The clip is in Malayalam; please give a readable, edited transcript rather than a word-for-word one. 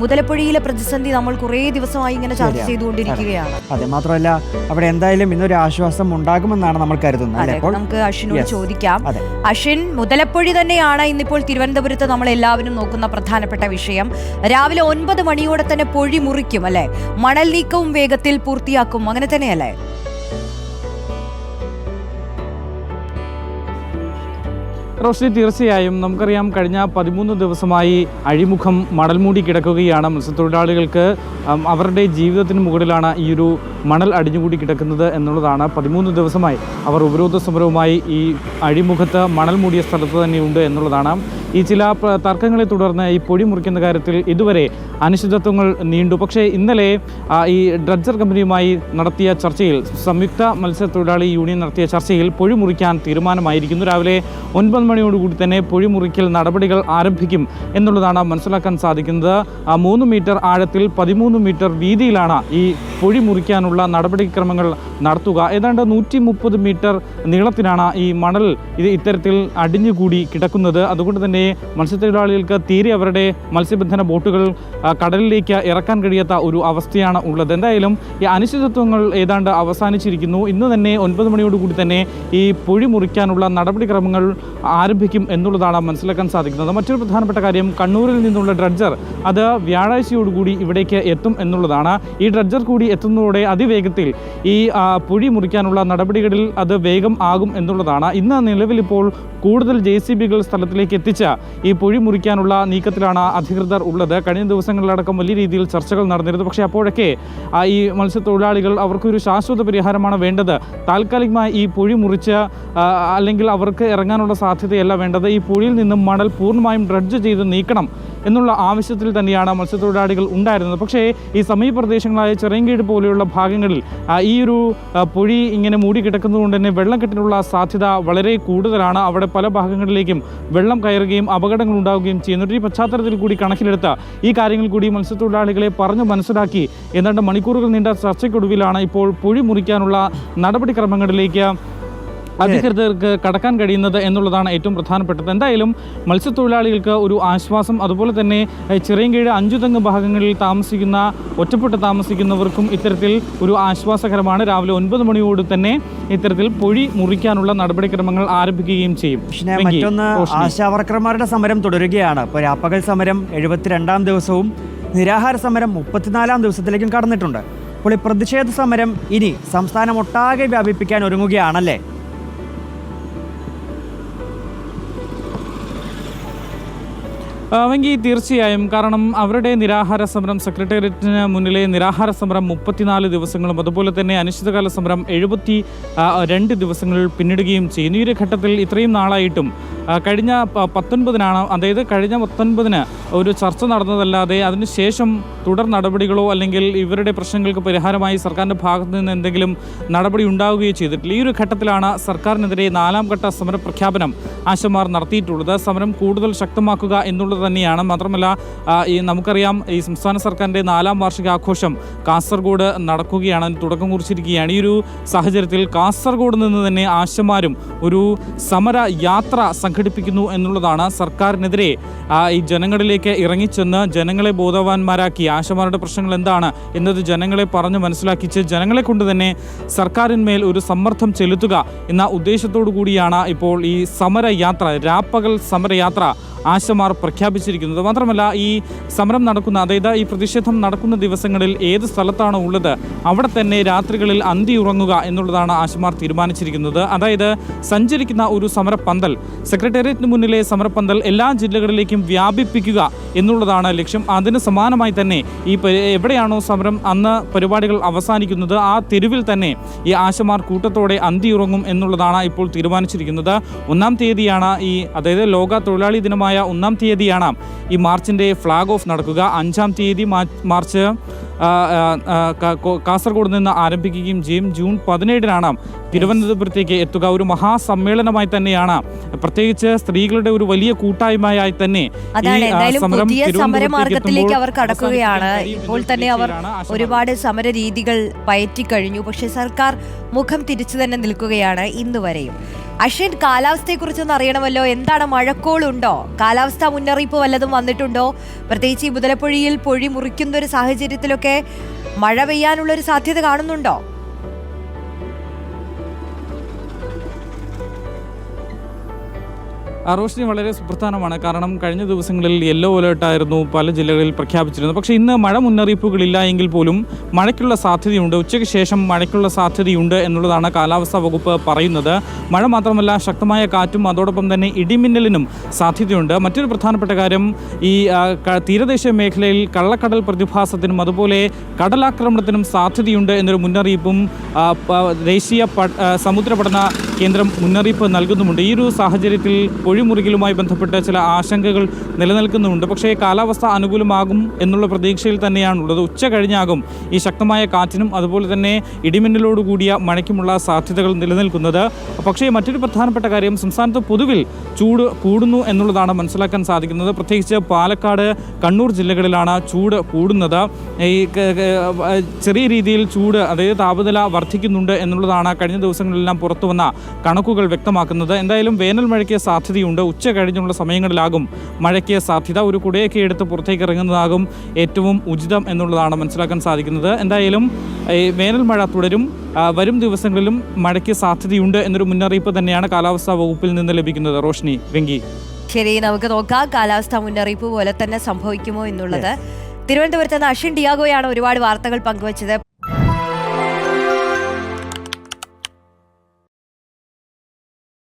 മുതലപ്പുഴയിലെ പ്രതിസന്ധി നമ്മൾ കുറേ ദിവസമായി ഇങ്ങനെ ചർച്ച ചെയ്തുകൊണ്ടിരിക്കുകയാണ്. അതെ, മാത്രമല്ല അവിടെ എന്തായാലും ഇന്നൊരു ആശ്വാസം ഉണ്ടാകുമെന്നാണ് നമ്മൾ കരുതുന്നത്. നമുക്ക് അശ്വിനോട് ചോദിക്കാം. അശ്വിൻ, മുതലപ്പുഴ തന്നെയാണ് ഇന്നിപ്പോൾ തിരുവനന്തപുരത്ത് നമ്മൾ എല്ലാവരും നോക്കുന്ന പ്രധാനപ്പെട്ട വിഷയം. രാവിലെ 9 മണിയോടെ തന്നെ പൊഴി മുറിക്കും അല്ലെ, മണൽ നീക്കവും വേഗത്തിൽ പൂർത്തിയാക്കും, അങ്ങനെ തന്നെയല്ലേ? റോഷ്നി, തീർച്ചയായും നമുക്കറിയാം, കഴിഞ്ഞ 13 ദിവസമായി അഴിമുഖം മണൽമൂടി കിടക്കുകയാണ്. മത്സ്യത്തൊഴിലാളികൾക്ക് അവരുടെ ജീവിതത്തിന് മുകളിലാണ് ഈ ഒരു മണൽ അടിഞ്ഞുകൂടി കിടക്കുന്നത് എന്നുള്ളതാണ്. 13 ദിവസമായി അവർ ഉപരോധ സമരവുമായി ഈ അഴിമുഖത്ത് മണൽ മൂടിയ സ്ഥലത്ത് തന്നെയുണ്ട് എന്നുള്ളതാണ്. ഈ ചില തർക്കങ്ങളെ തുടർന്ന് ഈ പൊടി മുറിക്കുന്ന കാര്യത്തിൽ ഇതുവരെ അനിശ്ചിതത്വങ്ങൾ നീണ്ടു. പക്ഷേ ഇന്നലെ ഈ ഡ്രഡ്ജർ കമ്പനിയുമായി നടത്തിയ ചർച്ചയിൽ, സംയുക്ത മത്സ്യത്തൊഴിലാളി യൂണിയൻ നടത്തിയ ചർച്ചയിൽ പൊഴി മുറിക്കാൻ തീരുമാനമായിരിക്കുന്നു. രാവിലെ 9 മണിയോടുകൂടി തന്നെ പൊഴി മുറിക്കൽ നടപടികൾ ആരംഭിക്കും എന്നുള്ളതാണ് മനസ്സിലാക്കാൻ സാധിക്കുന്നത്. 3 മീറ്റർ ആഴത്തിൽ 13 മീറ്റർ വീതിയിലാണ് ഈ പൊഴി മുറിക്കാനുള്ള നടപടിക്രമങ്ങൾ നടത്തുക. ഏതാണ്ട് 130 മീറ്റർ നീളത്തിലാണ് ഈ മണൽ ഇത്തരത്തിൽ അടിഞ്ഞുകൂടി കിടക്കുന്നത്. അതുകൊണ്ട് തന്നെ മത്സ്യത്തൊഴിലാളികൾക്ക് തീരെ അവരുടെ മത്സ്യബന്ധന ബോട്ടുകൾ കടലിലേക്ക് ഇറക്കാൻ കഴിയാത്ത ഒരു അവസ്ഥയാണ് ഉള്ളത്. എന്തായാലും ഈ അനിശ്ചിതത്വങ്ങൾ ഏതാണ്ട് അവസാനിച്ചിരിക്കുന്നു. ഇന്ന് തന്നെ 9 മണിയോടുകൂടി തന്നെ ഈ പൊഴി മുറിക്കാനുള്ള നടപടിക്രമങ്ങൾ ആരംഭിക്കും എന്നുള്ളതാണ് മനസ്സിലാക്കാൻ സാധിക്കുന്നത്. മറ്റൊരു പ്രധാനപ്പെട്ട കാര്യം, കണ്ണൂരിൽ നിന്നുള്ള ഡ്രഡ്ജർ അത് വ്യാഴാഴ്ചയോടുകൂടി ഇവിടേക്ക് എത്തും എന്നുള്ളതാണ്. ഈ ഡ്രഡ്ജർ കൂടി എത്തുന്നതോടെ അതിവേഗത്തിൽ ഈ പൊഴി മുറിക്കാനുള്ള നടപടികളിൽ അത് വേഗം ആകും എന്നുള്ളതാണ്. ഇന്ന് നിലവിലിപ്പോൾ കൂടുതൽ JCBകൾ സ്ഥലത്തിലേക്ക് എത്തിച്ച ഈ പൊഴി മുറിക്കാനുള്ള നീക്കത്തിലാണ് അധികൃതർ ഉള്ളത്. കഴിഞ്ഞ ദിവസങ്ങളിലടക്കം വലിയ രീതിയിൽ ചർച്ചകൾ നടന്നിരുന്നു. പക്ഷേ അപ്പോഴൊക്കെ ഈ മത്സ്യത്തൊഴിലാളികൾ അവർക്കൊരു ശാശ്വത പരിഹാരമാണ് വേണ്ടത്. താൽക്കാലികമായി ഈ പൊഴി മുറിച്ച് അല്ലെങ്കിൽ അവർക്ക് ഇറങ്ങാനുള്ള സാധ്യതയല്ല വേണ്ടത്. ഈ പൊഴിയിൽ നിന്നും മണൽ പൂർണ്ണമായും ഡ്രഡ്ജ് ചെയ്ത് നീക്കണം എന്നുള്ള ആവശ്യത്തിൽ തന്നെയാണ് മത്സ്യത്തൊഴിലാളികൾ ഉണ്ടായിരുന്നത്. പക്ഷേ ഈ സമീപപ്രദേശങ്ങളായ ചിറയൻകീഴ് പോലെയുള്ള ഭാഗങ്ങളിൽ ഈ ഒരു പൊഴി ഇങ്ങനെ മൂടിക്കിടക്കുന്നതുകൊണ്ട് തന്നെ വെള്ളക്കെട്ടിനുള്ള സാധ്യത വളരെ കൂടുതലാണ്. അവിടെ പല ഭാഗങ്ങളിലേക്കും വെള്ളം കയറുകയും അപകടങ്ങൾ ഉണ്ടാവുകയും ചെയ്യുന്നുണ്ട്. ഈ പശ്ചാത്തലത്തിൽ കൂടി കണക്കിലെടുത്ത ഈ കാര്യങ്ങൾ കൂടി മത്സ്യത്തൊഴിലാളികളെ പറഞ്ഞു മനസ്സിലാക്കി ഏതാണ്ട് മണിക്കൂറുകൾ നീണ്ട ചർച്ചയ്ക്കൊടുവിലാണ് ഇപ്പോൾ പൊഴി മുറിക്കാനുള്ള നടപടിക്രമങ്ങളിലേക്ക് അധികൃതർക്ക് കടക്കാൻ കഴിയുന്നത് എന്നുള്ളതാണ് ഏറ്റവും പ്രധാനപ്പെട്ടത്. എന്തായാലും മത്സ്യത്തൊഴിലാളികൾക്ക് ഒരു ആശ്വാസം, അതുപോലെ തന്നെ ചിറയൻകീഴ് 5 തെങ്ങ് ഭാഗങ്ങളിൽ ഒറ്റപ്പെട്ട് താമസിക്കുന്നവർക്കും ഇത്തരത്തിൽ ഒരു ആശ്വാസകരമാണ്. രാവിലെ 9 മണിയോട് തന്നെ ഇത്തരത്തിൽ പൊഴി മുറിക്കാനുള്ള നടപടിക്രമങ്ങൾ ആരംഭിക്കുകയും ചെയ്യും. മറ്റൊന്ന്, ആശാവർക്കർമാരുടെ സമരം തുടരുകയാണ്. ഇപ്പോൾ രാപ്പകൽ സമരം 72-ാം ദിവസവും നിരാഹാര സമരം 34-ാം ദിവസത്തിലേക്കും കടന്നിട്ടുണ്ട്. അപ്പോൾ ഈ പ്രതിഷേധ സമരം ഇനി സംസ്ഥാനമൊട്ടാകെ വ്യാപിപ്പിക്കാൻ ഒരുങ്ങുകയാണല്ലേ? വെങ്കി, തീർച്ചയായും. കാരണം അവരുടെ നിരാഹാര സമരം, സെക്രട്ടേറിയറ്റിന് മുന്നിലെ നിരാഹാര സമരം 34 ദിവസങ്ങളും അതുപോലെ തന്നെ അനിശ്ചിതകാല സമരം 72 ദിവസങ്ങളിൽ പിന്നിടുകയും ചെയ്യുന്നു. ഈ ഒരു ഘട്ടത്തിൽ ഇത്രയും നാളായിട്ടും കഴിഞ്ഞ 19-നാണ്, അതായത് കഴിഞ്ഞ 19-ന് ഒരു ചർച്ച നടന്നതല്ലാതെ അതിനുശേഷം തുടർ നടപടികളോ അല്ലെങ്കിൽ ഇവരുടെ പ്രശ്നങ്ങൾക്ക് പരിഹാരമായി സർക്കാരിൻ്റെ ഭാഗത്ത് നിന്ന് എന്തെങ്കിലും നടപടി ഉണ്ടാവുകയോ ചെയ്തിട്ടില്ല. ഈ ഒരു ഘട്ടത്തിലാണ് സർക്കാരിനെതിരെ 4ാം ഘട്ട സമര പ്രഖ്യാപനം ആശമാർ നടത്തിയിട്ടുള്ളത്. സമരം കൂടുതൽ ശക്തമാക്കുക എന്നുള്ളത് തന്നെയാണ്. മാത്രമല്ല നമുക്കറിയാം, ഈ സംസ്ഥാന സർക്കാരിൻ്റെ 4ാം വാർഷികാഘോഷം കാസർഗോഡ് നടക്കുകയാണ്, തുടക്കം കുറിച്ചിരിക്കുകയാണ്. ഈ ഒരു സാഹചര്യത്തിൽ കാസർഗോഡ് നിന്ന് തന്നെ ആശമാരും ഒരു സമര യാത്ര സംഘടിപ്പിക്കുന്നു എന്നുള്ളതാണ്. സർക്കാരിനെതിരെ ഈ ജനങ്ങളിലേക്ക് ഇറങ്ങിച്ചെന്ന് ജനങ്ങളെ ബോധവാന്മാരാക്കി ആശമാരുടെ പ്രശ്നങ്ങൾ എന്താണ് എന്നത് ജനങ്ങളെ പറഞ്ഞു മനസ്സിലാക്കിച്ച് ജനങ്ങളെ കൊണ്ട് തന്നെ സർക്കാരിന്മേൽ ഒരു സമ്മർദ്ദം ചെലുത്തുക എന്ന ഉദ്ദേശത്തോടു കൂടിയാണ് ഇപ്പോൾ ഈ സമരയാത്ര, രാപ്പകൽ സമരയാത്ര ആശമാർ പ്രഖ്യാപിച്ചിരിക്കുന്നത്. മാത്രമല്ല ഈ സമരം നടക്കുന്ന, അതായത് ഈ പ്രതിഷേധം നടക്കുന്ന ദിവസങ്ങളിൽ ഏത് സ്ഥലത്താണോ ഉള്ളത് അവിടെ തന്നെ രാത്രികളിൽ അന്തി ഉറങ്ങുക എന്നുള്ളതാണ് ആശമാർ തീരുമാനിച്ചിരിക്കുന്നത്. അതായത് സഞ്ചരിക്കുന്ന ഒരു സമരപ്പന്തൽ, സെക്രട്ടേറിയറ്റിന് മുന്നിലെ സമരപ്പന്തൽ എല്ലാ ജില്ലകളിലേക്കും വ്യാപിപ്പിക്കുക എന്നുള്ളതാണ് ലക്ഷ്യം. അതിന് സമാനമായി തന്നെ ഈ എവിടെയാണോ സമരം അന്ന് പരിപാടികൾ അവസാനിക്കുന്നത് ആ തെരുവിൽ തന്നെ ഈ ആശമാർ കൂട്ടത്തോടെ അന്തി ഉറങ്ങും എന്നുള്ളതാണ് ഇപ്പോൾ തീരുമാനിച്ചിരിക്കുന്നത്. 1-ാം തീയതിയാണ് അതായത് ലോക തൊഴിലാളി ദിനമായ 1-ാം തീയതിയാണ് ഈ മാർച്ചിൻ്റെ ഫ്ലാഗ് ഓഫ് നടക്കുക. 5-ാം തീയതി മാർച്ച് കാസർഗോഡ് നിന്ന് ആരംഭിക്കുകയും ചെയ്യും. ജൂൺ 17-നാണ് തിരുവനന്തപുരത്തേക്ക് എത്തുക. ഒരു മഹാസമ്മേളനമായി തന്നെയാണ്, പ്രത്യേകിച്ച് സ്ത്രീകളുടെ ഒരു വലിയ കൂട്ടായ്മയായി തന്നെ പുതിയ സമരമാർഗത്തിലേക്ക് അവർ കടക്കുകയാണ്. ഇപ്പോൾ തന്നെ അവർ ഒരുപാട് സമര രീതികൾ പയറ്റിക്കഴിഞ്ഞു. പക്ഷെ സർക്കാർ മുഖം തിരിച്ചു തന്നെ നിൽക്കുകയാണ് ഇന്ന് വരെയും. അശ്വിൻ, കാലാവസ്ഥയെക്കുറിച്ചൊന്ന് അറിയണമല്ലോ. എന്താണ്, മഴക്കോളുണ്ടോ? കാലാവസ്ഥാ മുന്നറിയിപ്പ് വല്ലതും വന്നിട്ടുണ്ടോ? പ്രത്യേകിച്ച് ഈ മുതലപ്പൊഴിയിൽ പൊഴി മുറിക്കുന്ന ഒരു സാഹചര്യത്തിലൊക്കെ മഴ പെയ്യാനുള്ളൊരു സാധ്യത കാണുന്നുണ്ടോ? റോഷിനി, വളരെ സുപ്രധാനമാണ്. കാരണം കഴിഞ്ഞ ദിവസങ്ങളിൽ യെല്ലോ അലേർട്ടായിരുന്നു പല ജില്ലകളിൽ പ്രഖ്യാപിച്ചിരുന്നത്. പക്ഷേ ഇന്ന് മഴ മുന്നറിയിപ്പുകളില്ല എങ്കിൽ പോലും മഴയ്ക്കുള്ള സാധ്യതയുണ്ട്, ഉച്ചയ്ക്ക് ശേഷം മഴയ്ക്കുള്ള സാധ്യതയുണ്ട് എന്നുള്ളതാണ് കാലാവസ്ഥാ വകുപ്പ് പറയുന്നത്. മഴ മാത്രമല്ല, ശക്തമായ കാറ്റും അതോടൊപ്പം തന്നെ ഇടിമിന്നലിനും സാധ്യതയുണ്ട്. മറ്റൊരു പ്രധാനപ്പെട്ട കാര്യം, ഈ തീരദേശ മേഖലയിൽ കള്ളക്കടൽ പ്രതിഭാസത്തിനും അതുപോലെ കടലാക്രമണത്തിനും സാധ്യതയുണ്ട് എന്നൊരു മുന്നറിയിപ്പും ദേശീയ സമുദ്ര പഠന കേന്ദ്രം മുന്നറിയിപ്പ് നൽകുന്നുമുണ്ട്. ഈ ഒരു സാഹചര്യത്തിൽ പൊഴിമുറികളുമായി ബന്ധപ്പെട്ട് ചില ആശങ്കകൾ നിലനിൽക്കുന്നുമുണ്ട്. പക്ഷേ കാലാവസ്ഥ അനുകൂലമാകും എന്നുള്ള പ്രതീക്ഷയിൽ തന്നെയാണുള്ളത്. ഉച്ച കഴിഞ്ഞാകും ഈ ശക്തമായ കാറ്റിനും അതുപോലെ തന്നെ ഇടിമിന്നലോടുകൂടിയ മഴയ്ക്കുമുള്ള സാധ്യതകൾ നിലനിൽക്കുന്നത്. പക്ഷേ മറ്റൊരു പ്രധാനപ്പെട്ട കാര്യം, സംസ്ഥാനത്ത് പൊതുവിൽ ചൂട് കൂടുന്നു എന്നുള്ളതാണ് മനസ്സിലാക്കാൻ സാധിക്കുന്നത്. പ്രത്യേകിച്ച് പാലക്കാട്, കണ്ണൂർ ജില്ലകളിലാണ് ചൂട് കൂടുന്നത്. ഈ ചെറിയ രീതിയിൽ ചൂട്, അതായത് താപനില വർദ്ധിക്കുന്നുണ്ട് എന്നുള്ളതാണ് കഴിഞ്ഞ ദിവസങ്ങളിലെല്ലാം പുറത്തു വന്ന കണക്കുകൾ വ്യക്തമാക്കുന്നത്. എന്തായാലും വേനൽ മഴയ്ക്ക് സാധ്യതയുണ്ട്. ഉച്ച കഴിഞ്ഞുള്ള സമയങ്ങളിലാകും മഴയ്ക്ക് സാധ്യത. ഒരു കുടയൊക്കെ എടുത്ത് പുറത്തേക്ക് ഇറങ്ങുന്നതാകും ഏറ്റവും ഉചിതം എന്നുള്ളതാണ് മനസ്സിലാക്കാൻ സാധിക്കുന്നത്. എന്തായാലും വേനൽ മഴ തുടരും. വരും ദിവസങ്ങളിലും മഴയ്ക്ക് സാധ്യതയുണ്ട് എന്നൊരു മുന്നറിയിപ്പ് തന്നെയാണ് കാലാവസ്ഥാ വകുപ്പിൽ നിന്ന് ലഭിക്കുന്നത്. റോഷ്നി, വെങ്കി. ശരി, നമുക്ക് നോക്കാം കാലാവസ്ഥാ മുന്നറിയിപ്പ് പോലെ തന്നെ സംഭവിക്കുമോ എന്നുള്ളത്. തിരുവനന്തപുരത്ത് നിന്ന് അശ്വിൻ ഡിയാഗോയാണ് ഒരുപാട് വാർത്തകൾ പങ്കുവച്ചത്.